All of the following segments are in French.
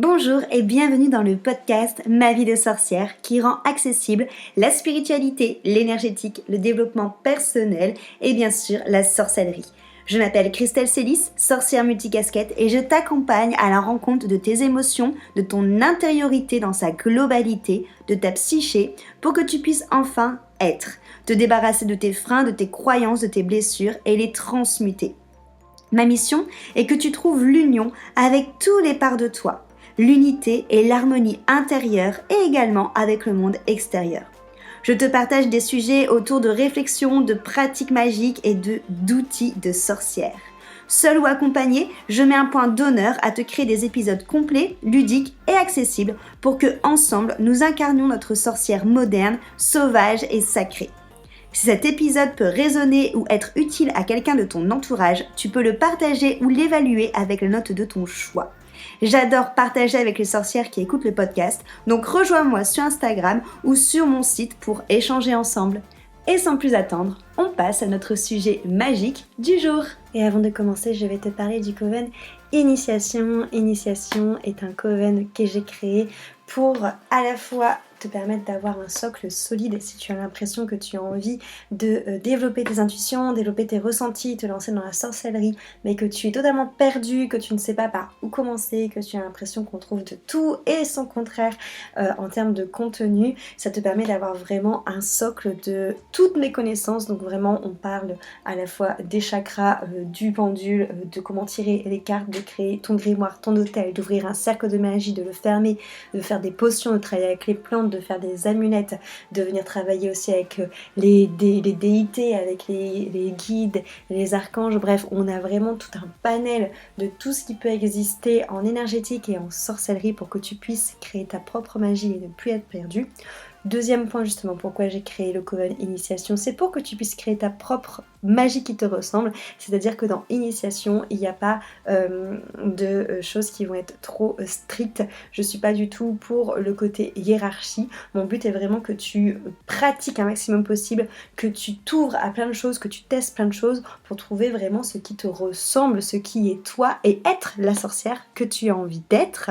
Bonjour et bienvenue dans le podcast Ma vie de sorcière qui rend accessible la spiritualité, l'énergétique, le développement personnel et bien sûr la sorcellerie. Je m'appelle Christelle Célis, sorcière multicasquette et je t'accompagne à la rencontre de tes émotions, de ton intériorité dans sa globalité, de ta psyché pour que tu puisses enfin être, te débarrasser de tes freins, de tes croyances, de tes blessures et les transmuter. Ma mission est que tu trouves l'union avec tous les parts de toi, l'unité et l'harmonie intérieure et également avec le monde extérieur. Je te partage des sujets autour de réflexions, de pratiques magiques et d'outils de sorcière. Seul ou accompagné, je mets un point d'honneur à te créer des épisodes complets, ludiques et accessibles pour que, ensemble, nous incarnions notre sorcière moderne, sauvage et sacrée. Si cet épisode peut résonner ou être utile à quelqu'un de ton entourage, tu peux le partager ou l'évaluer avec la note de ton choix. J'adore partager avec les sorcières qui écoutent le podcast, donc rejoins-moi sur Instagram ou sur mon site pour échanger ensemble. Et sans plus attendre, on passe à notre sujet magique du jour. Et avant de commencer, je vais te parler du Coven Initiation. Initiation est un Coven que j'ai créé pour à la fois te permettre d'avoir un socle solide si tu as l'impression que tu as envie de développer tes intuitions, développer tes ressentis, te lancer dans la sorcellerie, mais que tu es totalement perdu, que tu ne sais pas par où commencer, que tu as l'impression qu'on trouve de tout et son contraire en termes de contenu. Ça te permet d'avoir vraiment un socle de toutes mes connaissances. Donc vraiment, on parle à la fois des chakras, du pendule, de comment tirer les cartes, de créer ton grimoire, ton hôtel, d'ouvrir un cercle de magie, de le fermer, de faire des potions, de travailler avec les plantes, de faire des amulettes, de venir travailler aussi avec les déités, avec les guides, les archanges. Bref, on a vraiment tout un panel de tout ce qui peut exister en énergétique et en sorcellerie pour que tu puisses créer ta propre magie et ne plus être perdu. Deuxième point justement, pourquoi j'ai créé le Coven Initiation, c'est pour que tu puisses créer ta propre magie qui te ressemble, c'est-à-dire que dans Initiation, il n'y a pas de choses qui vont être trop strictes. Je suis pas du tout pour le côté hiérarchie. Mon but est vraiment que tu pratiques un maximum possible, que tu t'ouvres à plein de choses, que tu testes plein de choses pour trouver vraiment ce qui te ressemble, ce qui est toi et être la sorcière que tu as envie d'être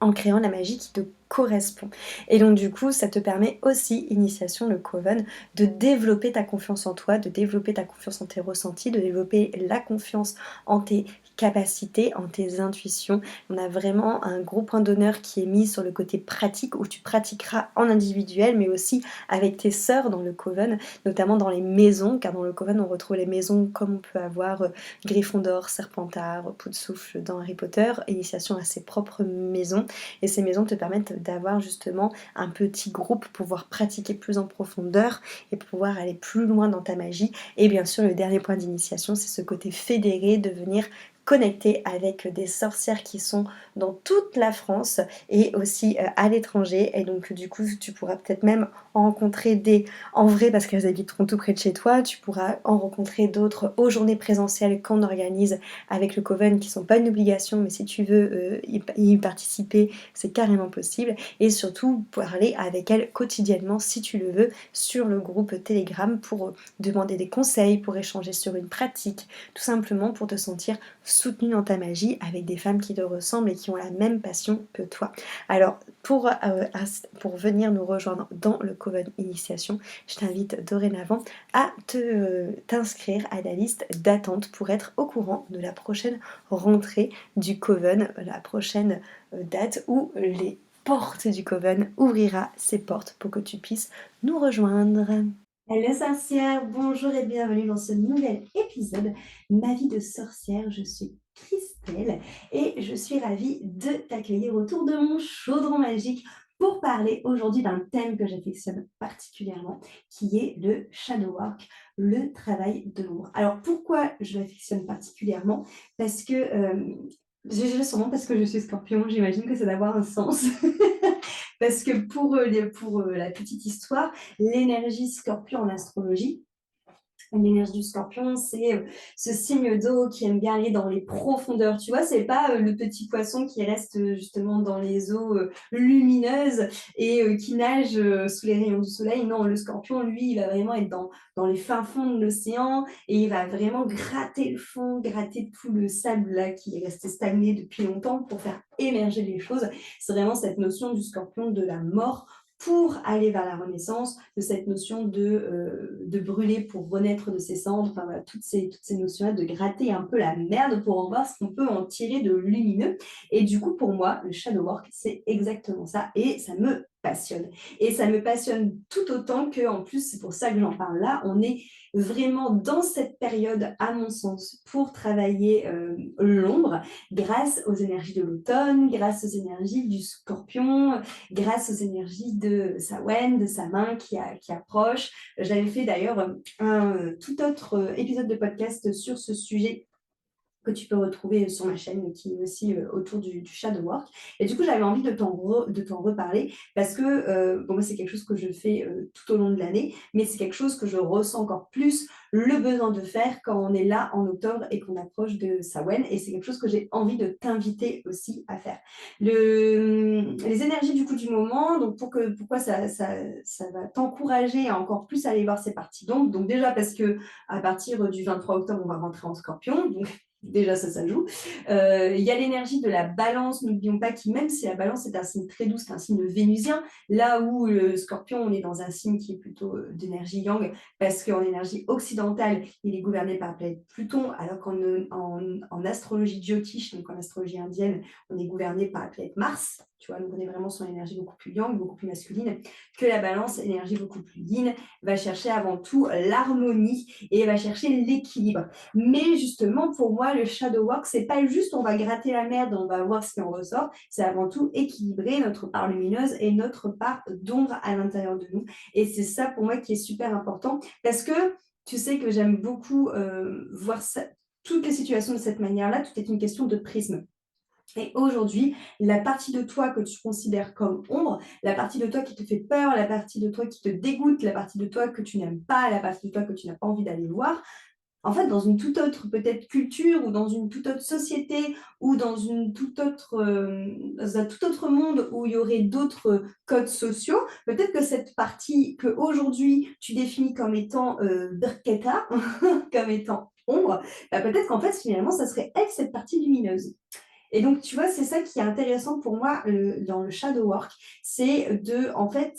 en créant la magie qui te correspond. Et donc du coup, ça te permet aussi, Initiation, le Coven, de développer ta confiance en toi, de développer ta confiance en tes ressentis, de développer la confiance en tes capacités, en tes intuitions. On a vraiment un gros point d'honneur qui est mis sur le côté pratique où tu pratiqueras en individuel mais aussi avec tes sœurs dans le Coven, notamment dans les maisons, car dans le Coven on retrouve les maisons comme on peut avoir Gryffondor, Serpentard, Poudsoufle dans Harry Potter. Initiation a ses propres maisons et ces maisons te permettent d'avoir justement un petit groupe pour pouvoir pratiquer plus en profondeur et pouvoir aller plus loin dans ta magie. Et bien sûr, le dernier point d'initiation, c'est ce côté fédéré, de venir connecter avec des sorcières qui sont dans toute la France et aussi à l'étranger. Et donc du coup, tu pourras peut-être même en rencontrer des en vrai parce qu'elles habiteront tout près de chez toi. Tu pourras en rencontrer d'autres aux journées présentielles qu'on organise avec le Coven, qui sont pas une obligation, mais si tu veux y participer, c'est carrément possible. Et surtout, parler avec elles quotidiennement, si tu le veux, sur le groupe Telegram pour demander des conseils, pour échanger sur une pratique, tout simplement pour te sentir soutenue dans ta magie avec des femmes qui te ressemblent et qui ont la même passion que toi. Alors, pour venir nous rejoindre dans le Coven Initiation, je t'invite dorénavant à t'inscrire à la liste d'attente pour être au courant de la prochaine rentrée du Coven, la prochaine date où les portes du Coven ouvrira ses portes pour que tu puisses nous rejoindre. Hello sorcière, bonjour et bienvenue dans ce nouvel épisode Ma vie de sorcière. Je suis Christelle et je suis ravie de t'accueillir autour de mon chaudron magique pour parler aujourd'hui d'un thème que j'affectionne particulièrement, qui est le shadow work, le travail de l'ombre. Alors pourquoi je l'affectionne particulièrement? Parce que sûrement parce que je suis scorpion, j'imagine que ça doit avoir un sens. Parce que pour la petite histoire, l'énergie scorpion en astrologie, L'énergie du scorpion, c'est ce signe d'eau qui aime bien aller dans les profondeurs. Tu vois, c'est pas le petit poisson qui reste justement dans les eaux lumineuses et qui nage sous les rayons du soleil. Non, le scorpion, lui, il va vraiment être dans les fins fonds de l'océan et il va vraiment gratter le fond, gratter tout le sable là qui est resté stagné depuis longtemps pour faire émerger les choses. C'est vraiment cette notion du scorpion de la mort pour aller vers la renaissance, de cette notion de brûler pour renaître de ses cendres, enfin voilà, toutes ces notions-là, de gratter un peu la merde pour en voir ce qu'on peut en tirer de lumineux. Et du coup, pour moi, le shadow work, c'est exactement ça, et ça me passionne. Et ça me passionne tout autant que, en plus, c'est pour ça que j'en parle là, on est vraiment dans cette période, à mon sens, pour travailler l'ombre, grâce aux énergies de l'automne, grâce aux énergies du scorpion, grâce aux énergies de Samhain, de sa main qui approche. J'avais fait d'ailleurs un tout autre épisode de podcast sur ce sujet que tu peux retrouver sur ma chaîne, qui est aussi autour du shadow work. Et du coup, j'avais envie de t'en reparler parce que, bon, moi, c'est quelque chose que je fais tout au long de l'année, mais c'est quelque chose que je ressens encore plus le besoin de faire quand on est là en octobre et qu'on approche de Samhain. Et c'est quelque chose que j'ai envie de t'inviter aussi à faire. Les énergies du coup du moment, donc pourquoi ça va t'encourager à encore plus aller voir ces parties d'ombre. Donc déjà parce que à partir du 23 octobre, on va rentrer en scorpion. Donc déjà, ça joue. Il y a l'énergie de la balance. N'oublions pas que même si la balance est un signe très doux, c'est un signe vénusien, là où le scorpion, on est dans un signe qui est plutôt d'énergie yang, parce qu'en énergie occidentale, il est gouverné par la planète Pluton, alors qu'en astrologie jyotish, donc en astrologie indienne, on est gouverné par la planète Mars. Tu vois, donc on est vraiment sur une énergie beaucoup plus yang, beaucoup plus masculine, que la balance, énergie beaucoup plus yin, va chercher avant tout l'harmonie et va chercher l'équilibre. Mais justement, pour moi, le shadow work, c'est pas juste on va gratter la merde, on va voir ce qui en ressort. C'est avant tout équilibrer notre part lumineuse et notre part d'ombre à l'intérieur de nous. Et c'est ça pour moi qui est super important parce que tu sais que j'aime beaucoup voir ça, toutes les situations de cette manière-là. Tout est une question de prisme. Et aujourd'hui, la partie de toi que tu considères comme ombre, la partie de toi qui te fait peur, la partie de toi qui te dégoûte, la partie de toi que tu n'aimes pas, la partie de toi que tu n'as pas envie d'aller voir, en fait, dans une toute autre peut-être culture ou dans une toute autre société ou dans un tout autre monde où il y aurait d'autres codes sociaux, peut-être que cette partie que aujourd'hui tu définis comme étant Birketa, comme étant ombre, bah, peut-être qu'en fait finalement ça serait elle cette partie lumineuse. Et donc, tu vois, c'est ça qui est intéressant pour moi dans le shadow work, c'est de, en fait,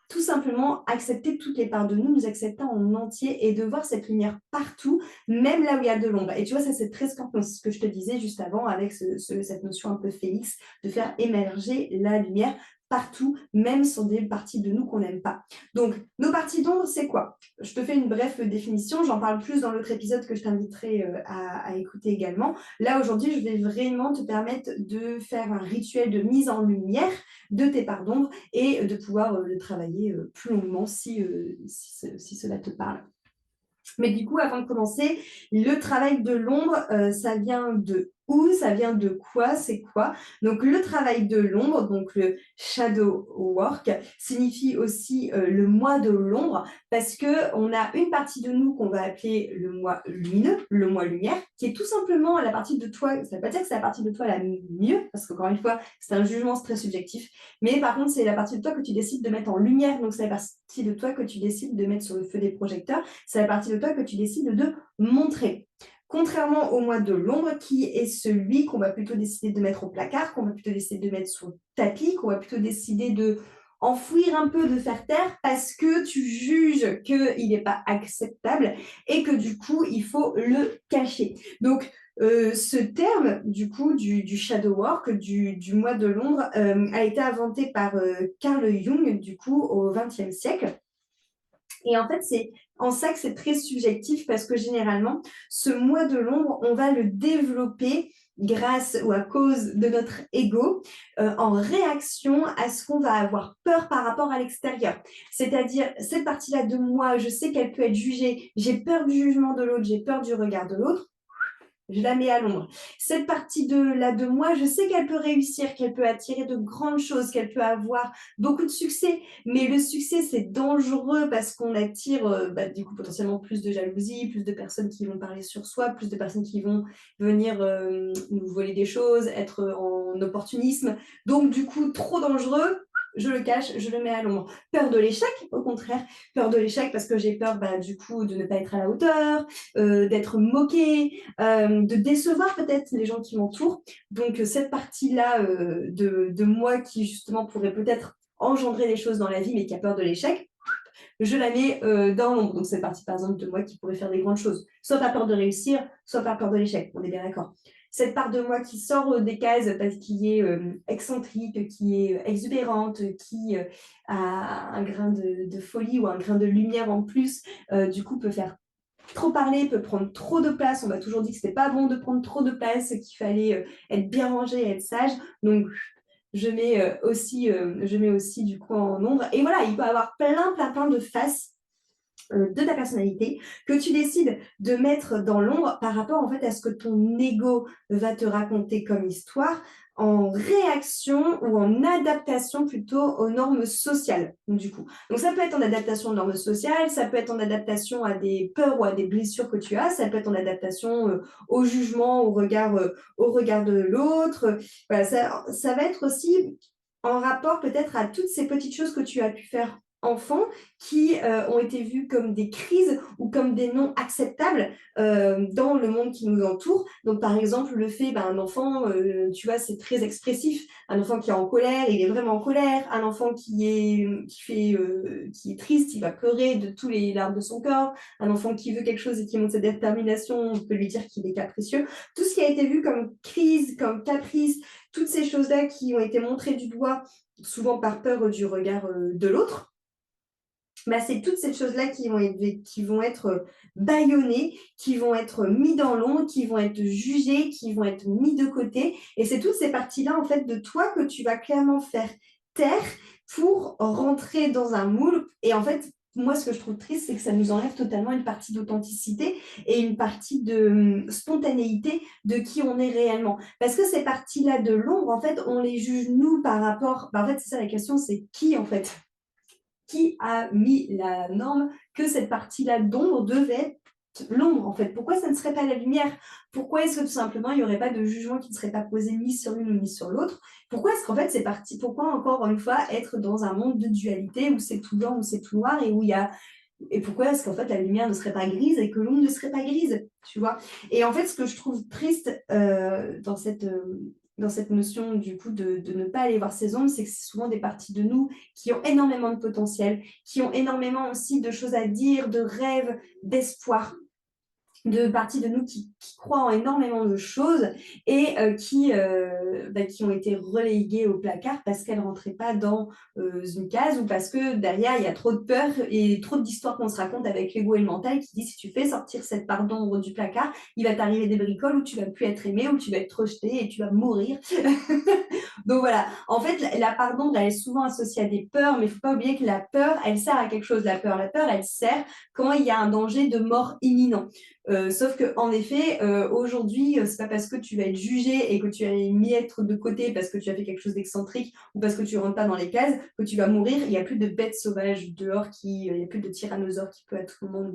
tout simplement accepter toutes les parts de nous, nous accepter en entier et de voir cette lumière partout, même là où il y a de l'ombre. Et tu vois, ça c'est très scorpion, c'est ce que je te disais juste avant avec cette notion un peu Félix, de faire émerger la lumière partout, même sur des parties de nous qu'on n'aime pas. Donc, nos parties d'ombre, c'est quoi? Je te fais une brève définition, j'en parle plus dans l'autre épisode que je t'inviterai à écouter également. Là, aujourd'hui, je vais vraiment te permettre de faire un rituel de mise en lumière de tes parts d'ombre et de pouvoir le travailler plus longuement si cela te parle. Mais du coup, avant de commencer, le travail de l'ombre, ça vient de où? Ça vient de quoi? C'est quoi? Donc, le travail de l'ombre, donc le shadow work, signifie aussi le mois de l'ombre parce qu'on a une partie de nous qu'on va appeler le mois lumineux, le mois lumière, qui est tout simplement la partie de toi, ça ne veut pas dire que c'est la partie de toi la mieux, parce qu'encore une fois, c'est un jugement, c'est très subjectif, mais par contre, c'est la partie de toi que tu décides de mettre en lumière, donc c'est la partie de toi que tu décides de mettre sur le feu des projecteurs, c'est la partie de toi que tu décides de montrer. Contrairement au mois de l'ombre, qui est celui qu'on va plutôt décider de mettre au placard, qu'on va plutôt décider de mettre sur le tapis, qu'on va plutôt décider de enfouir un peu, de faire taire, parce que tu juges qu'il n'est pas acceptable et que du coup, il faut le cacher. Donc, ce terme, du coup, du shadow work, du mois de l'ombre, a été inventé par Carl Jung, du coup, au XXe siècle. Et en fait, c'est en ça que c'est très subjectif parce que généralement, ce mois de l'ombre, on va le développer grâce ou à cause de notre ego en réaction à ce qu'on va avoir peur par rapport à l'extérieur. C'est-à-dire, cette partie-là de moi, je sais qu'elle peut être jugée, j'ai peur du jugement de l'autre, j'ai peur du regard de l'autre. je la mets à l'ombre. Cette partie de moi, je sais qu'elle peut réussir, qu'elle peut attirer de grandes choses, qu'elle peut avoir beaucoup de succès, mais le succès, c'est dangereux parce qu'on attire du coup potentiellement plus de jalousie, plus de personnes qui vont parler sur soi, plus de personnes qui vont venir nous voler des choses, être en opportunisme. Donc du coup, trop dangereux, je le cache, je le mets à l'ombre. Peur de l'échec, au contraire. Peur de l'échec parce que j'ai peur du coup de ne pas être à la hauteur, d'être moquée, de décevoir peut-être les gens qui m'entourent. Donc cette partie-là de moi qui justement pourrait peut-être engendrer des choses dans la vie mais qui a peur de l'échec, je la mets dans l'ombre. Donc cette partie par exemple de moi qui pourrait faire des grandes choses. Soit par peur de réussir, soit par peur de l'échec. On est bien d'accord. Cette part de moi qui sort des cases parce qu'il est excentrique, qui est exubérante, qui a un grain de folie ou un grain de lumière en plus, du coup peut faire trop parler, peut prendre trop de place. On m'a toujours dit que c'était pas bon de prendre trop de place, qu'il fallait être bien rangé, être sage. Donc je mets aussi du coup en ombre. Et voilà, il peut y avoir plein de faces de ta personnalité que tu décides de mettre dans l'ombre par rapport en fait à ce que ton ego va te raconter comme histoire en réaction ou en adaptation plutôt aux normes sociales du coup. Donc ça peut être en adaptation aux normes sociales, ça peut être en adaptation à des peurs ou à des blessures que tu as, ça peut être en adaptation au jugement, au regard de l'autre. Voilà, ça va être aussi en rapport peut-être à toutes ces petites choses que tu as pu faire enfant qui ont été vus comme des crises ou comme des non acceptables dans le monde qui nous entoure. Donc, par exemple, le fait, un enfant, tu vois, c'est très expressif. Un enfant qui est en colère, il est vraiment en colère. Un enfant qui est triste, il va pleurer de tous les larmes de son corps. Un enfant qui veut quelque chose et qui montre sa détermination, on peut lui dire qu'il est capricieux. Tout ce qui a été vu comme crise, comme caprice, toutes ces choses-là qui ont été montrées du doigt, souvent par peur du regard de l'autre, c'est toutes ces choses-là qui vont être bâillonnées, qui vont être mis dans l'ombre, qui vont être jugées, qui vont être mis de côté. Et c'est toutes ces parties-là, en fait, de toi que tu vas clairement faire taire pour rentrer dans un moule. Et en fait, moi, ce que je trouve triste, c'est que ça nous enlève totalement une partie d'authenticité et une partie de spontanéité de qui on est réellement. Parce que ces parties-là de l'ombre, en fait, on les juge, nous, par rapport... en fait, c'est ça la question, c'est qui, en fait? Qui a mis la norme que cette partie-là d'ombre devait être l'ombre, en fait? Pourquoi ça ne serait pas la lumière? Pourquoi est-ce que tout simplement, il n'y aurait pas de jugement qui ne serait pas posé ni sur l'une ou ni sur l'autre? Pourquoi est-ce qu'en fait, c'est parti? Pourquoi, encore une fois, être dans un monde de dualité où c'est tout blanc, où c'est tout noir et où il y a et pourquoi est-ce qu'en fait la lumière ne serait pas grise et que l'ombre ne serait pas grise, tu vois? Et en fait, ce que je trouve triste dans cette notion du coup de ne pas aller voir ces ombres, c'est que c'est souvent des parties de nous qui ont énormément de potentiel, qui ont énormément aussi de choses à dire, de rêves, d'espoir, de parties de nous qui croient en énormément de choses et qui ont été reléguées au placard parce qu'elles ne rentraient pas dans une case ou parce que derrière, il y a trop de peur et trop d'histoires qu'on se raconte avec l'ego et le mental qui dit si tu fais sortir cette part d'ombre du placard, il va t'arriver des bricoles où tu vas plus être aimé, où tu vas être rejeté et tu vas mourir. Donc voilà, en fait, la part d'ombre, elle est souvent associée à des peurs, mais il ne faut pas oublier que la peur, elle sert à quelque chose. La peur, elle sert quand il y a un danger de mort imminent. Sauf que en effet, aujourd'hui, c'est pas parce que tu vas être jugé et que tu vas mis être de côté parce que tu as fait quelque chose d'excentrique ou parce que tu rentres pas dans les cases que tu vas mourir. Il n'y a plus de bêtes sauvages dehors il n'y a plus de tyrannosaure qui peut à tout moment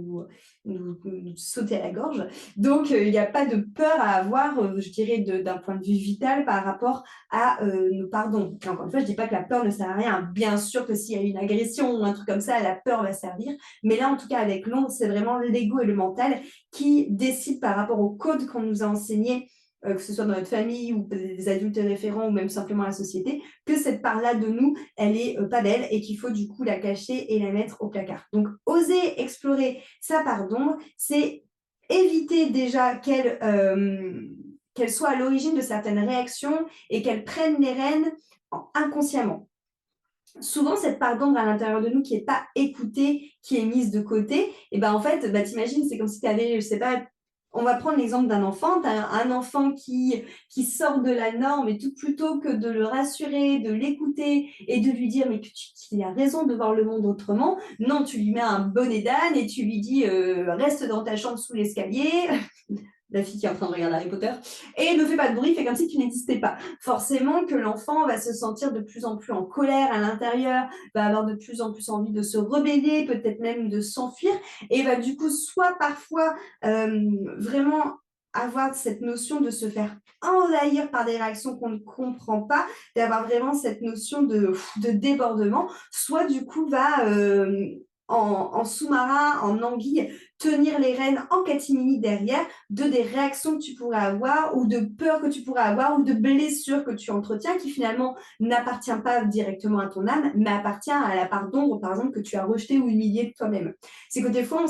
nous sauter à la gorge. Donc, il n'y a pas de peur à avoir, je dirais, d'un point de vue vital par rapport à nos pardons. Et encore une fois, je dis pas que la peur ne sert à rien. Bien sûr que s'il y a une agression ou un truc comme ça, la peur va servir. Mais là, en tout cas, avec l'ombre, c'est vraiment l'ego et le mental qui décident par rapport au code qu'on nous a enseigné, que ce soit dans notre famille ou des adultes référents ou même simplement la société, que cette part-là de nous, elle est pas belle et qu'il faut du coup la cacher et la mettre au placard. Donc, oser explorer sa part d'ombre, c'est éviter déjà qu'elle soit à l'origine de certaines réactions et qu'elle prenne les rênes inconsciemment. Souvent, cette part d'ombre à l'intérieur de nous qui n'est pas écoutée, qui est mise de côté, et en fait, t'imagines, c'est comme si tu avais, je sais pas, on va prendre l'exemple d'un enfant, tu as un enfant qui sort de la norme et tout plutôt que de le rassurer, de l'écouter et de lui dire mais que tu as raison de voir le monde autrement, non, tu lui mets un bonnet d'âne et tu lui dis reste dans ta chambre sous l'escalier. la fille qui est en train de regarder Harry Potter, et ne fais pas de bruit, fais comme si tu n'existais pas. Forcément que l'enfant va se sentir de plus en plus en colère à l'intérieur, va avoir de plus en plus envie de se rebeller, peut-être même de s'enfuir, et va du coup soit parfois vraiment avoir cette notion de se faire envahir par des réactions qu'on ne comprend pas, d'avoir vraiment cette notion de débordement, soit du coup va en sous-marin, en anguille, tenir les rênes en catimini derrière de des réactions que tu pourrais avoir ou de peurs que tu pourrais avoir ou de blessures que tu entretiens qui finalement n'appartient pas directement à ton âme, mais appartient à la part d'ombre, par exemple, que tu as rejetée ou humiliée de toi-même. C'est que des fois,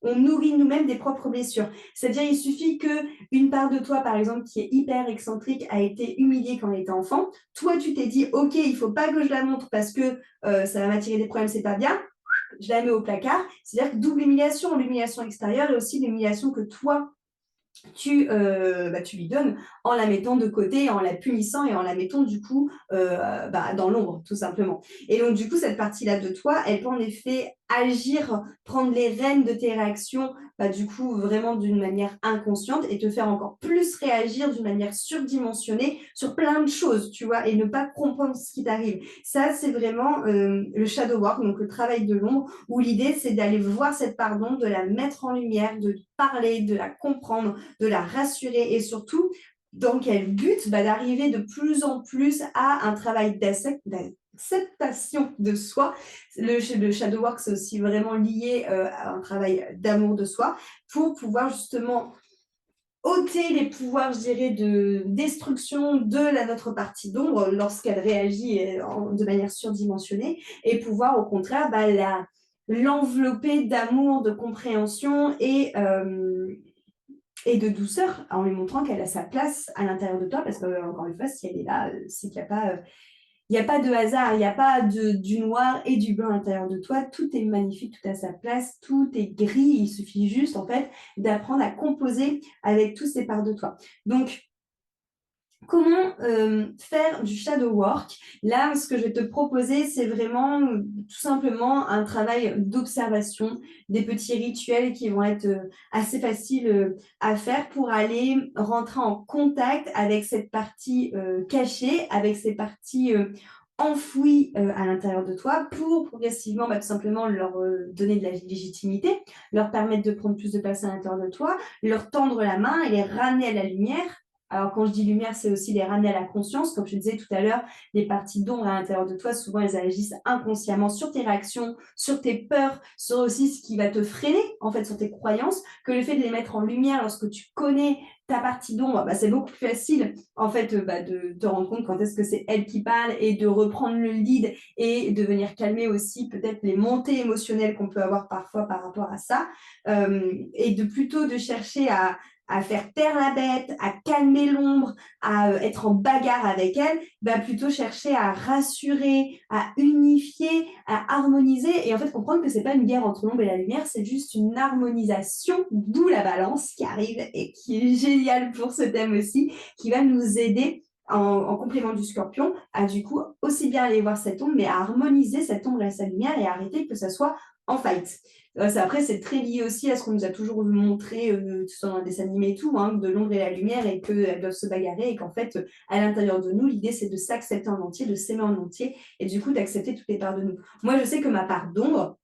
on nourrit nous-mêmes des propres blessures. C'est-à-dire, il suffit que une part de toi, par exemple, qui est hyper excentrique, a été humiliée quand elle était enfant. Toi, tu t'es dit, OK, il faut pas que je la montre parce que ça va m'attirer des problèmes, c'est pas bien. Je la mets au placard. C'est-à-dire que double humiliation, l'humiliation extérieure et aussi l'humiliation que toi, tu lui donnes en la mettant de côté, en la punissant et en la mettant du coup dans l'ombre, tout simplement. Et donc du coup, cette partie-là de toi, elle peut en effet agir, prendre les rênes de tes réactions, du coup vraiment d'une manière inconsciente et te faire encore plus réagir d'une manière surdimensionnée sur plein de choses, tu vois, et ne pas comprendre ce qui t'arrive. Ça, c'est vraiment le shadow work, donc le travail de l'ombre, où l'idée, c'est d'aller voir cette part d'ombre, de la mettre en lumière, de parler, de la comprendre, de la rassurer et surtout, dans quel but d'arriver de plus en plus à un travail d'acceptation de soi. Le shadow work, c'est aussi vraiment lié à un travail d'amour de soi pour pouvoir justement ôter les pouvoirs, je dirais, de destruction de notre partie d'ombre lorsqu'elle réagit de manière surdimensionnée et pouvoir au contraire l'envelopper d'amour, de compréhension et de douceur en lui montrant qu'elle a sa place à l'intérieur de toi parce que, encore une fois, si elle est là, c'est qu'il n'y a pas de hasard, il n'y a pas du noir et du blanc à l'intérieur de toi. Tout est magnifique, tout a sa place, tout est gris. Il suffit juste, en fait, d'apprendre à composer avec tous ces parts de toi. Donc, comment faire du shadow work? Là, ce que je vais te proposer, c'est vraiment tout simplement un travail d'observation, des petits rituels qui vont être assez faciles à faire pour aller rentrer en contact avec cette partie cachée, avec ces parties enfouies à l'intérieur de toi pour progressivement tout simplement leur donner de la légitimité, leur permettre de prendre plus de place à l'intérieur de toi, leur tendre la main et les ramener à la lumière. Alors, quand je dis lumière, c'est aussi les ramener à la conscience. Comme je disais tout à l'heure, les parties d'ombre à l'intérieur de toi, souvent, elles agissent inconsciemment sur tes réactions, sur tes peurs, sur aussi ce qui va te freiner, en fait, sur tes croyances, que le fait de les mettre en lumière lorsque tu connais ta partie d'ombre, c'est beaucoup plus facile, en fait, de te rendre compte quand est-ce que c'est elle qui parle et de reprendre le lead et de venir calmer aussi peut-être les montées émotionnelles qu'on peut avoir parfois par rapport à ça. Et de plutôt de chercher à faire taire la bête, à calmer l'ombre, à être en bagarre avec elle, plutôt chercher à rassurer, à unifier, à harmoniser et en fait comprendre que c'est pas une guerre entre l'ombre et la lumière, c'est juste une harmonisation, d'où la balance qui arrive et qui est géniale pour ce thème aussi, qui va nous aider en complément du scorpion, à du coup aussi bien aller voir cette ombre, mais à harmoniser cette ombre et sa lumière et à arrêter que ça soit en fight. Après, c'est très lié aussi à ce qu'on nous a toujours montré, que ce soit dans les dessins animés et tout, de l'ombre et la lumière, et qu'elles doivent se bagarrer, et qu'en fait, à l'intérieur de nous, l'idée, c'est de s'accepter en entier, de s'aimer en entier, et du coup, d'accepter toutes les parts de nous. Moi, je sais que ma part d'ombre,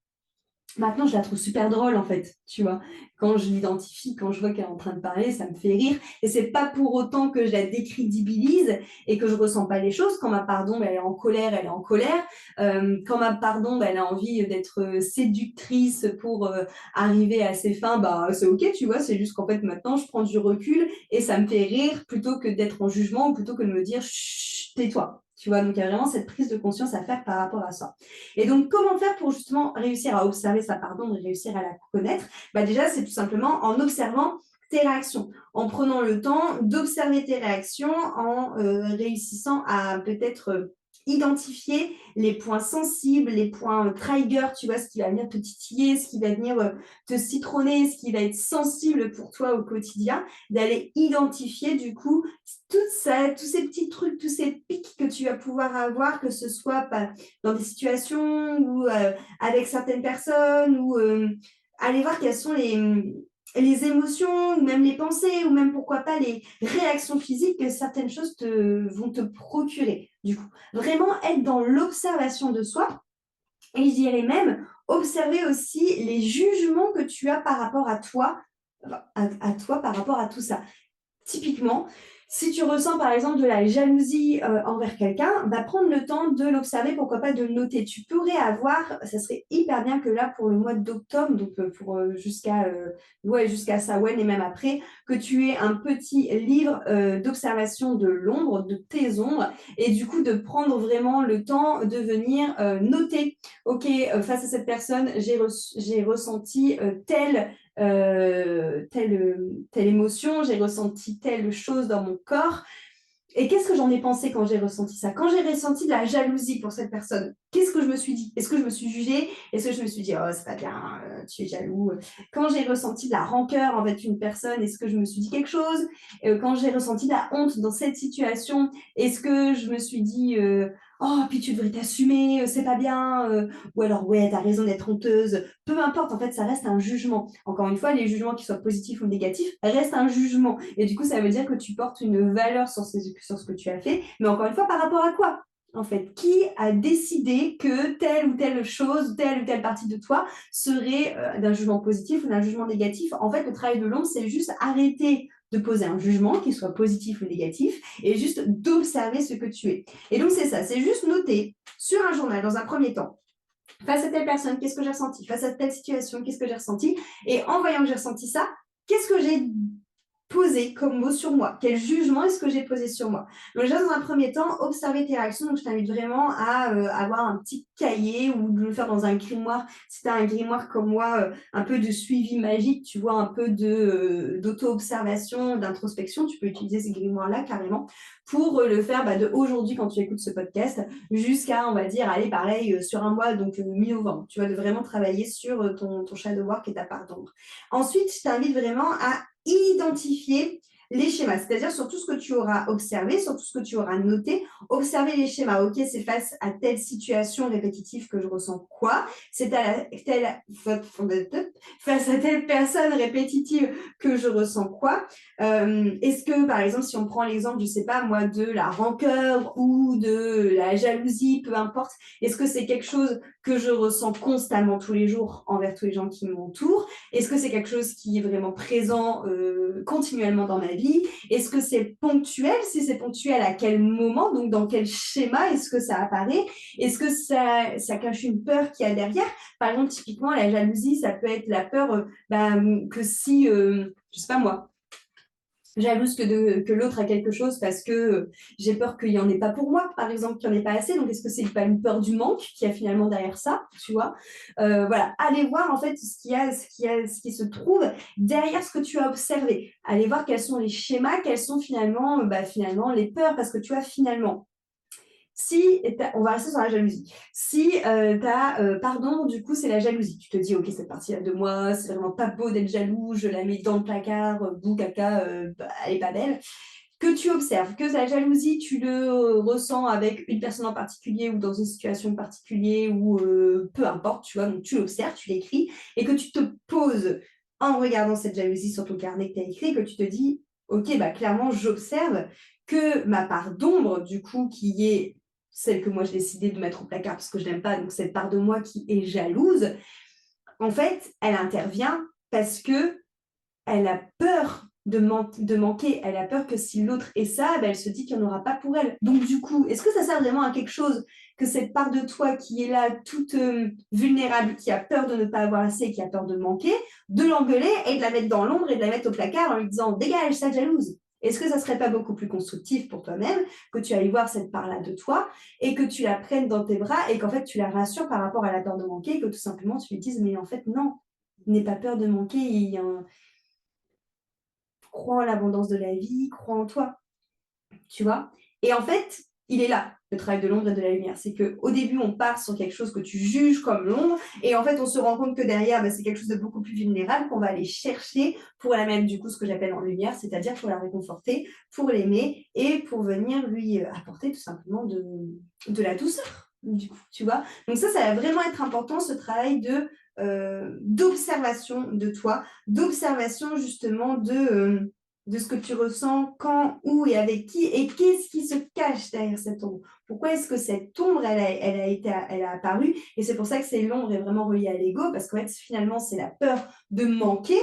maintenant, je la trouve super drôle, en fait, tu vois. Quand je l'identifie, quand je vois qu'elle est en train de parler, ça me fait rire. Et c'est pas pour autant que je la décrédibilise et que je ressens pas les choses. Quand ma part d'ombre, elle est en colère, elle est en colère. Quand ma part d'ombre, elle a envie d'être séductrice pour arriver à ses fins, c'est ok, tu vois. C'est juste qu'en fait, maintenant, je prends du recul et ça me fait rire plutôt que d'être en jugement ou plutôt que de me dire, chut, tais-toi. Tu vois, donc il y a vraiment cette prise de conscience à faire par rapport à ça. Et donc, comment faire pour justement réussir à observer sa part d'ombre et réussir à la connaître? Déjà, c'est tout simplement en observant tes réactions, en prenant le temps d'observer tes réactions, en réussissant à peut-être identifier les points sensibles, les points trigger, tu vois, ce qui va venir te titiller, ce qui va venir te citronner, ce qui va être sensible pour toi au quotidien, d'aller identifier du coup tout ça, tous ces petits trucs, tous ces pics que tu vas pouvoir avoir, que ce soit dans des situations ou avec certaines personnes ou aller voir quels sont les émotions, ou même les pensées, ou même pourquoi pas les réactions physiques que certaines choses vont te procurer. Du coup, vraiment être dans l'observation de soi et je dirais même observer aussi les jugements que tu as par rapport à toi, à toi par rapport à tout ça. Typiquement, si tu ressens par exemple de la jalousie envers quelqu'un, bah, prendre le temps de l'observer, pourquoi pas de le noter. Tu pourrais avoir, ça serait hyper bien que là pour le mois d'octobre, donc pour jusqu'à Samhain et même après, que tu aies un petit livre d'observation de l'ombre, de tes ombres, et du coup de prendre vraiment le temps de venir noter. Ok, face à cette personne, j'ai ressenti telle émotion, j'ai ressenti telle chose dans mon corps. Et qu'est-ce que j'en ai pensé quand j'ai ressenti ça? Quand j'ai ressenti de la jalousie pour cette personne, qu'est-ce que je me suis dit? Est-ce que je me suis jugée? Est-ce que je me suis dit, oh, c'est pas bien, tu es jaloux? Quand j'ai ressenti de la rancœur envers une personne, est-ce que je me suis dit quelque chose? Quand j'ai ressenti de la honte dans cette situation, est-ce que je me suis dit, oh, puis tu devrais t'assumer, c'est pas bien, ou alors, ouais, t'as raison d'être honteuse. Peu importe, en fait, ça reste un jugement. Encore une fois, les jugements, qu'ils soient positifs ou négatifs, restent un jugement. Et du coup, ça veut dire que tu portes une valeur sur ce que tu as fait. Mais encore une fois, par rapport à quoi? En fait, qui a décidé que telle ou telle chose, telle ou telle partie de toi serait d'un jugement positif ou d'un jugement négatif? En fait, le travail de l'ombre, c'est juste arrêter de poser un jugement, qu'il soit positif ou négatif, et juste d'observer ce que tu es. Et donc, c'est ça, c'est juste noter sur un journal, dans un premier temps, face à telle personne, qu'est-ce que j'ai ressenti? Face à telle situation, qu'est-ce que j'ai ressenti? Et en voyant que j'ai ressenti ça, qu'est-ce que j'ai posé comme mot sur moi? Quel jugement est-ce que j'ai posé sur moi? Donc déjà, dans un premier temps, observer tes réactions. Donc je t'invite vraiment à avoir un petit cahier ou de le faire dans un grimoire. Si tu as un grimoire comme moi, un peu de suivi magique, tu vois, un peu d'auto-observation, d'introspection, tu peux utiliser ces grimoires-là carrément pour le faire de aujourd'hui quand tu écoutes ce podcast jusqu'à, on va dire, aller pareil sur un mois, donc mi-novembre. Tu vas de vraiment travailler sur ton shadow work et ta part d'ombre. Ensuite, je t'invite vraiment à identifier les schémas, c'est-à-dire sur tout ce que tu auras observé, sur tout ce que tu auras noté, observer les schémas. Ok, c'est face à telle situation répétitive que je ressens quoi? C'est face à telle personne répétitive que je ressens quoi? Est-ce que, par exemple, si on prend l'exemple, je sais pas moi, de la rancœur ou de la jalousie, peu importe, est-ce que c'est quelque chose que je ressens constamment tous les jours envers tous les gens qui m'entourent? Est-ce que c'est quelque chose qui est vraiment présent continuellement dans ma vie? Est-ce que c'est ponctuel? Si c'est ponctuel, à quel moment? Donc, dans quel schéma est-ce que ça apparaît? Est-ce que ça cache une peur qu'il y a derrière? Par exemple, typiquement, la jalousie, ça peut être la peur que si, je sais pas moi, jalouse que l'autre a quelque chose parce que j'ai peur qu'il n'y en ait pas pour moi, par exemple, qu'il n'y en ait pas assez. Donc, est-ce que c'est pas une peur du manque qui a finalement derrière ça, tu vois? Voilà, allez voir en fait ce qui se trouve derrière ce que tu as observé. Allez voir quels sont les schémas, quels sont finalement les peurs, parce que tu vois, finalement, si, on va rester sur la jalousie. Si tu as, pardon, du coup, c'est la jalousie. Tu te dis, ok, cette partie-là de moi, c'est vraiment pas beau d'être jaloux, je la mets dans le placard, bouh, caca, elle est pas belle. Que tu observes, que la jalousie, tu le ressens avec une personne en particulier ou dans une situation particulière ou peu importe, tu vois, donc tu l'observes, tu l'écris et que tu te poses en regardant cette jalousie sur ton carnet que tu as écrit, que tu te dis, ok, clairement, j'observe que ma part d'ombre, du coup, qui est celle que moi j'ai décidé de mettre au placard parce que je n'aime pas, donc cette part de moi qui est jalouse, en fait, elle intervient parce que elle a peur de manquer, elle a peur que si l'autre est ça, elle se dit qu'il n'y en aura pas pour elle. Donc du coup, est-ce que ça sert vraiment à quelque chose que cette part de toi qui est là, toute vulnérable, qui a peur de ne pas avoir assez, qui a peur de manquer, de l'engueuler et de la mettre dans l'ombre et de la mettre au placard en lui disant dégage, sale jalouse. Est-ce que ça serait pas beaucoup plus constructif pour toi-même que tu ailles voir cette part-là de toi et que tu la prennes dans tes bras et qu'en fait tu la rassures par rapport à la peur de manquer et que tout simplement tu lui dises mais en fait non, n'aie pas peur de manquer, crois en l'abondance de la vie, crois en toi, tu vois. Et en fait, il est là, le travail de l'ombre et de la lumière. C'est qu'au début, on part sur quelque chose que tu juges comme l'ombre, et en fait, on se rend compte que derrière, c'est quelque chose de beaucoup plus vulnérable qu'on va aller chercher pour la mettre, du coup, ce que j'appelle en lumière, c'est-à-dire pour la réconforter, pour l'aimer, et pour venir lui apporter tout simplement de la douceur. du coup, tu vois? Donc ça va vraiment être important, ce travail d'observation de toi, d'observation justement de ce que tu ressens, quand, où et avec qui et qu'est-ce qui se cache derrière cette ombre? Pourquoi est-ce que cette ombre, elle a apparu? Et c'est pour ça que c'est l'ombre est vraiment reliée à l'ego parce qu'en fait, finalement, c'est la peur de manquer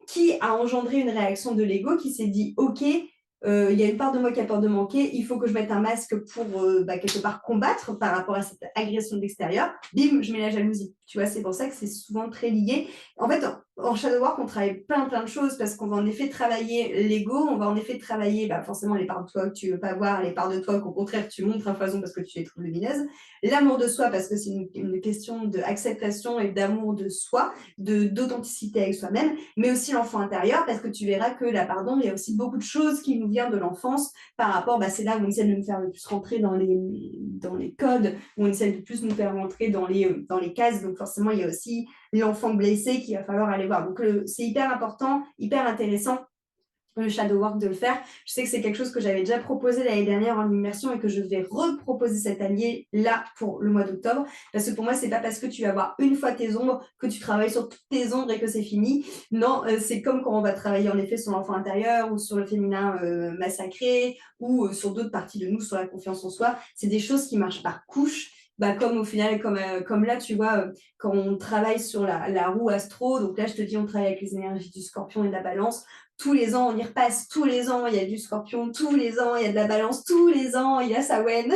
qui a engendré une réaction de l'ego qui s'est dit: «OK, il y a une part de moi qui a peur de manquer, il faut que je mette un masque pour, quelque part combattre par rapport à cette agression de l'extérieur». Bim, je mets la jalousie. Tu vois? C'est pour ça que c'est souvent très lié. En fait, en shadow work, on travaille plein de choses parce qu'on va en effet travailler l'ego, on va en effet travailler, forcément les parts de toi que tu veux pas voir, les parts de toi qu'au contraire tu montres à foison parce que tu les trouves lumineuses. L'amour de soi parce que c'est une question d'acceptation et d'amour de soi, d'authenticité avec soi-même, mais aussi l'enfant intérieur, parce que tu verras que là, pardon, il y a aussi beaucoup de choses qui nous viennent de l'enfance par rapport, c'est là où on essaie de nous faire le plus rentrer dans les codes, où on essaie de plus nous faire rentrer dans les cases. Donc forcément, il y a aussi l'enfant blessé qu'il va falloir aller voir. Donc c'est hyper important, hyper intéressant le shadow work de le faire. Je sais que c'est quelque chose que j'avais déjà proposé l'année dernière en immersion et que je vais reproposer cette année là pour le mois d'octobre. Parce que pour moi, c'est pas parce que tu vas voir une fois tes ombres que tu travailles sur toutes tes ombres et que c'est fini. Non, c'est comme quand on va travailler en effet sur l'enfant intérieur ou sur le féminin massacré ou sur d'autres parties de nous, sur la confiance en soi. C'est des choses qui marchent par couches. Comme au final, comme là, tu vois, quand on travaille sur la roue astro, donc là, je te dis, on travaille avec les énergies du scorpion et de la balance. Tous les ans, on y repasse. Tous les ans, il y a du scorpion. Tous les ans, il y a de la balance. Tous les ans, il y a Samhain.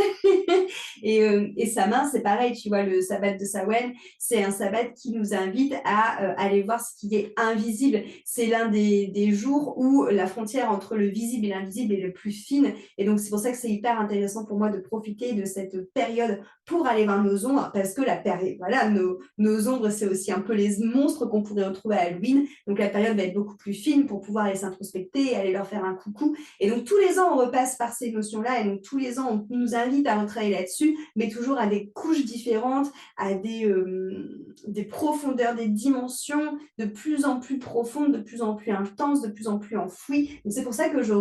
Et Samhain, c'est pareil, tu vois, le sabbat de Samhain, c'est un sabbat qui nous invite à aller voir ce qui est invisible. C'est l'un des jours où la frontière entre le visible et l'invisible est le plus fine. Et donc, c'est pour ça que c'est hyper intéressant pour moi de profiter de cette période pour aller voir nos ombres, parce que la période, voilà, nos ombres, c'est aussi un peu les monstres qu'on pourrait retrouver à Halloween. Donc, la période va être beaucoup plus fine pour pouvoir aller s'introspecter, aller leur faire un coucou. Et donc, tous les ans, on repasse par ces notions-là. Et donc, tous les ans, on nous invite à retravailler là-dessus, mais toujours à des couches différentes, à des profondeurs, des dimensions de plus en plus profondes, de plus en plus intenses, de plus en plus enfouies. Donc, c'est pour ça que je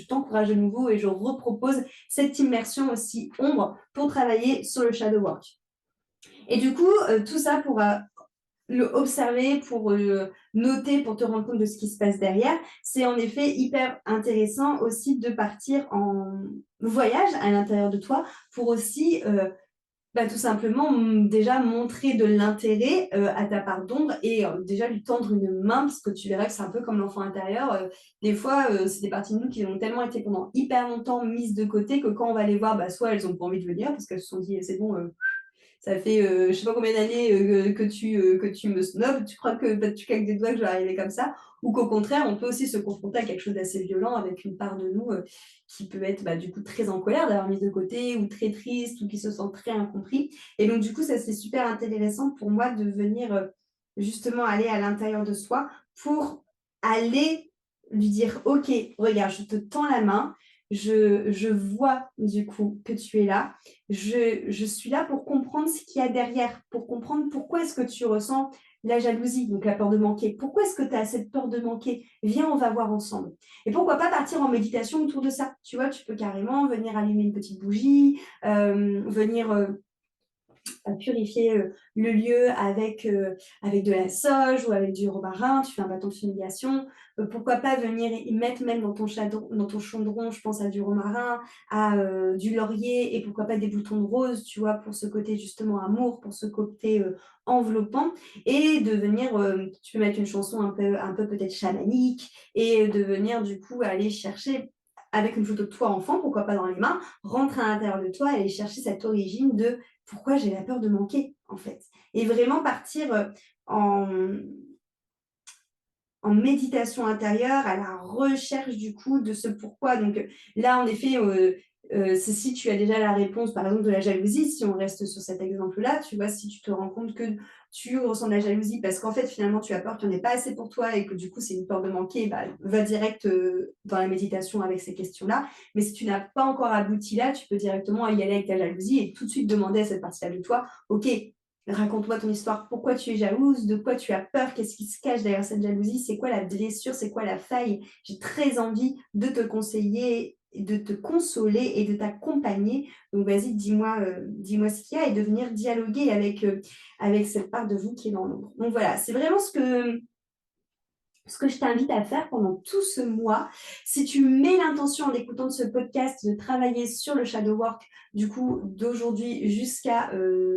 t'encourage de nouveau et je repropose cette immersion aussi ombre pour travailler sur le shadow work. Et du coup, tout ça pour le observer, pour noter, pour te rendre compte de ce qui se passe derrière. C'est en effet hyper intéressant aussi de partir en voyage à l'intérieur de toi pour aussi tout simplement déjà montrer de l'intérêt à ta part d'ombre et déjà lui tendre une main parce que tu verras que c'est un peu comme l'enfant intérieur. Des fois, c'est des parties de nous qui ont tellement été pendant hyper longtemps mises de côté que quand on va les voir, soit elles ont pas envie de venir parce qu'elles se sont dit c'est bon, ça fait je sais pas combien d'années que tu me snobs, tu crois que tu claques des doigts que je vais arriver comme ça, ou qu'au contraire, on peut aussi se confronter à quelque chose d'assez violent avec une part de nous qui peut être du coup très en colère d'avoir mis de côté, ou très triste, ou qui se sent très incompris. Et donc du coup, ça c'est super intéressant pour moi de venir justement aller à l'intérieur de soi pour aller lui dire, ok, regarde, je te tends la main, je vois du coup que tu es là, je suis là pour comprendre ce qu'il y a derrière, pour comprendre pourquoi est-ce que tu ressens la jalousie, donc la peur de manquer. Pourquoi est-ce que tu as cette peur de manquer? Viens, on va voir ensemble. Et pourquoi pas partir en méditation autour de ça? Tu vois, tu peux carrément venir allumer une petite bougie, venir purifier le lieu avec de la sauge ou avec du romarin, tu fais un bâton de fumigation. Pourquoi pas venir y mettre même dans ton chaudron, je pense à du romarin, à du laurier et pourquoi pas des boutons de rose, tu vois, pour ce côté justement amour, pour ce côté enveloppant et de venir, tu peux mettre une chanson un peu peut-être chamanique et de venir du coup aller chercher avec une photo de toi enfant, pourquoi pas dans les mains, rentrer à l'intérieur de toi et aller chercher cette origine de pourquoi j'ai la peur de manquer, en fait. Et vraiment partir en méditation intérieure, à la recherche du coup de ce pourquoi. Donc là, en effet, c'est si tu as déjà la réponse, par exemple, de la jalousie, si on reste sur cet exemple-là, tu vois, si tu te rends compte que tu ressens de la jalousie parce qu'en fait, finalement, tu as peur qu'il n'y en ait pas assez pour toi et que du coup, c'est une peur de manquer, va direct dans la méditation avec ces questions-là. Mais si tu n'as pas encore abouti là, tu peux directement y aller avec ta jalousie et tout de suite demander à cette partie-là de toi, OK, raconte-moi ton histoire. Pourquoi tu es jalouse? De quoi tu as peur? Qu'est-ce qui se cache derrière cette jalousie? C'est quoi la blessure? C'est quoi la faille? J'ai très envie de te conseiller de te consoler et de t'accompagner. Donc vas-y, dis-moi ce qu'il y a et de venir dialoguer avec cette part de vous qui est dans l'ombre. Donc voilà, c'est vraiment ce que je t'invite à faire pendant tout ce mois. Si tu mets l'intention en écoutant ce podcast de travailler sur le shadow work, du coup, d'aujourd'hui jusqu'à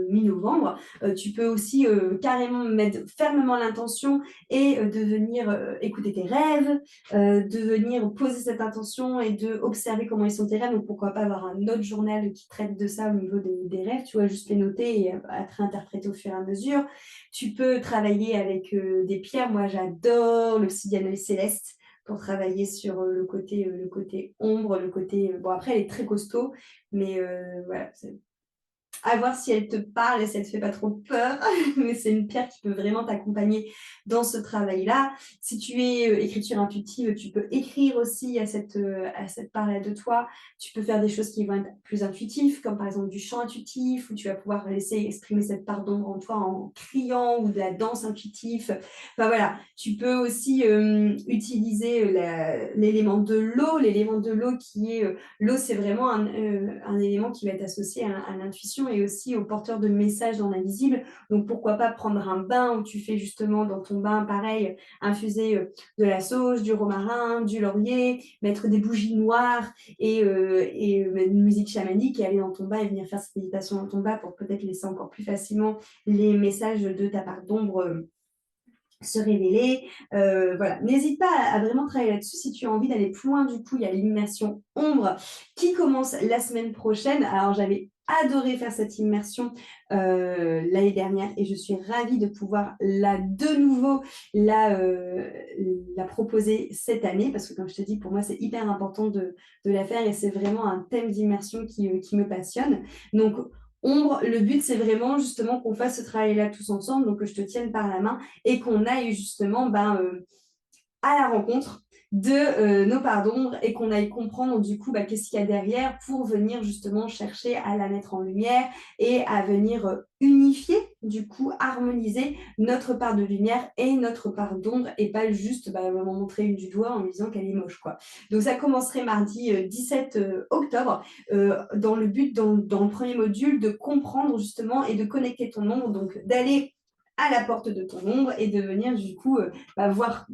mi-novembre, tu peux aussi carrément mettre fermement l'intention et de venir écouter tes rêves, de venir poser cette intention et de observer comment ils sont tes rêves. Donc, pourquoi pas avoir un autre journal qui traite de ça au niveau des rêves, tu vois, juste les noter et être interprété au fur et à mesure. Tu peux travailler avec des pierres. Moi, j'adore l'obsidienne céleste pour travailler sur le côté ombre, le côté... bon, après, elle est très costaud, mais voilà, à voir si elle te parle et si elle te fait pas trop peur, mais c'est une pierre qui peut vraiment t'accompagner dans ce travail-là. Si tu es écriture intuitive, tu peux écrire aussi à cette part-là de toi. Tu peux faire des choses qui vont être plus intuitives, comme par exemple du chant intuitif, où tu vas pouvoir laisser exprimer cette part d'ombre en toi en criant, ou de la danse intuitive. Enfin voilà, tu peux aussi utiliser l'élément de l'eau. L'élément de l'eau qui est... l'eau, c'est vraiment un élément qui va être associé à l'intuition et aussi aux porteurs de messages dans l'invisible. Donc, pourquoi pas prendre un bain où tu fais justement dans ton bain, pareil, infuser de la sauge, du romarin, du laurier, mettre des bougies noires et une musique chamanique et aller dans ton bain et venir faire cette méditation dans ton bain pour peut-être laisser encore plus facilement les messages de ta part d'ombre se révéler. Voilà, n'hésite pas à vraiment travailler là-dessus si tu as envie d'aller plus loin. Du coup, il y a l'immersion ombre qui commence la semaine prochaine. Alors, j'avais adoré faire cette immersion l'année dernière et je suis ravie de pouvoir de nouveau la proposer cette année parce que comme je te dis, pour moi, c'est hyper important de la faire et c'est vraiment un thème d'immersion qui me passionne. Donc, ombre, le but, c'est vraiment justement qu'on fasse ce travail-là tous ensemble, donc que je te tienne par la main et qu'on aille justement à la rencontre de nos parts d'ombre et qu'on aille comprendre du coup qu'est-ce qu'il y a derrière pour venir justement chercher à la mettre en lumière et à venir unifier, du coup harmoniser notre part de lumière et notre part d'ombre et pas juste me montrer une du doigt en me disant qu'elle est moche quoi. Donc ça commencerait mardi 17 octobre dans le but, dans le premier module, de comprendre justement et de connecter ton ombre, donc d'aller à la porte de ton ombre et de venir du coup voir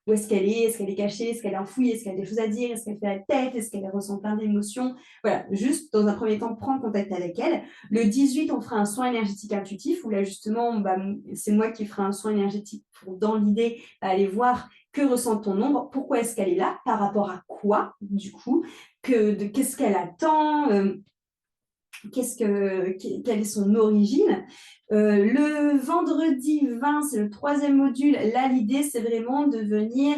où est-ce qu'elle est cachée, est-ce qu'elle est enfouie, est-ce qu'elle a des choses à dire, est-ce qu'elle fait la tête, est-ce qu'elle ressent plein d'émotions. Voilà, juste dans un premier temps, prendre contact avec elle. Le 18, on fera un soin énergétique intuitif où là justement, c'est moi qui ferai un soin énergétique pour, dans l'idée, aller voir que ressent ton ombre, pourquoi est-ce qu'elle est là, par rapport à quoi, du coup, qu'est-ce qu'elle attend, quelle est son origine. Le vendredi 20, c'est le troisième module. Là, l'idée, c'est vraiment de venir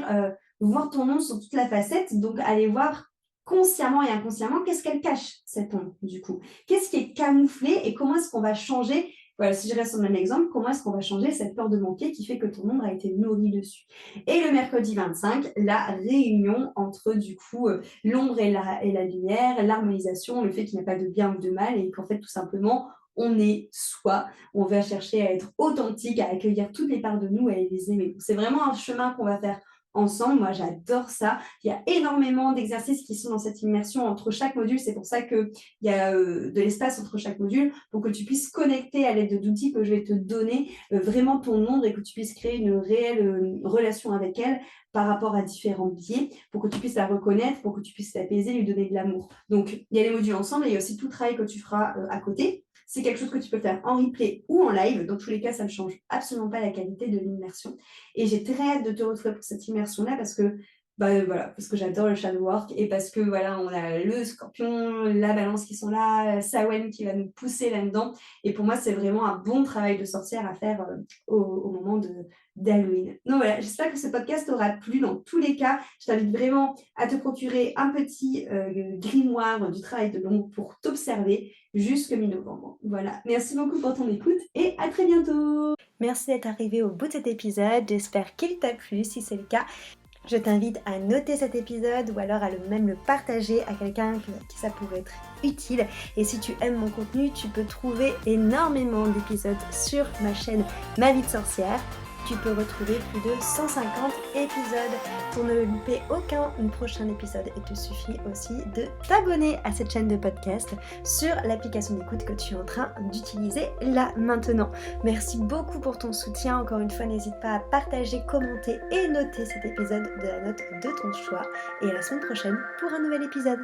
voir ton ombre sur toute la facette. Donc, aller voir consciemment et inconsciemment qu'est-ce qu'elle cache, cette ombre, du coup. Qu'est-ce qui est camouflé et comment est-ce qu'on va changer. Voilà, si je reste sur le même exemple, comment est-ce qu'on va changer cette peur de manquer qui fait que ton ombre a été nourrie dessus. Et le mercredi 25, la réunion entre, du coup, l'ombre et la lumière, l'harmonisation, le fait qu'il n'y a pas de bien ou de mal et qu'en fait, tout simplement, on est soi, on va chercher à être authentique, à accueillir toutes les parts de nous et à les aimer. C'est vraiment un chemin qu'on va faire ensemble. Moi, j'adore ça. Il y a énormément d'exercices qui sont dans cette immersion entre chaque module. C'est pour ça qu'il y a de l'espace entre chaque module pour que tu puisses connecter à l'aide d'outils que je vais te donner vraiment ton ombre et que tu puisses créer une réelle relation avec elle par rapport à différents biais pour que tu puisses la reconnaître, pour que tu puisses l'apaiser, lui donner de l'amour. Donc, il y a les modules ensemble et il y a aussi tout le travail que tu feras à côté. C'est quelque chose que tu peux faire en replay ou en live. Dans tous les cas, ça ne change absolument pas la qualité de l'immersion. Et j'ai très hâte de te retrouver pour cette immersion-là parce que parce que j'adore le shadow work et parce que voilà, on a le scorpion, la balance qui sont là, Samhain qui va nous pousser là-dedans. Et pour moi, c'est vraiment un bon travail de sorcière à faire au moment d'Halloween. Donc voilà, j'espère que ce podcast t'aura plu. Dans tous les cas, je t'invite vraiment à te procurer un petit grimoire du travail de l'ombre pour t'observer jusqu'à mi-novembre. Voilà, merci beaucoup pour ton écoute et à très bientôt. Merci d'être arrivé au bout de cet épisode. J'espère qu'il t'a plu. Si c'est le cas, je t'invite à noter cet épisode ou alors à même le partager à quelqu'un qui ça pourrait être utile. Et si tu aimes mon contenu, tu peux trouver énormément d'épisodes sur ma chaîne Ma Vie de Sorcière. tu peux retrouver plus de 150 épisodes. Pour ne louper aucun prochain épisode, il te suffit aussi de t'abonner à cette chaîne de podcast sur l'application d'écoute que tu es en train d'utiliser là maintenant. Merci beaucoup pour ton soutien. Encore une fois, n'hésite pas à partager, commenter et noter cet épisode de la note de ton choix. Et à la semaine prochaine pour un nouvel épisode.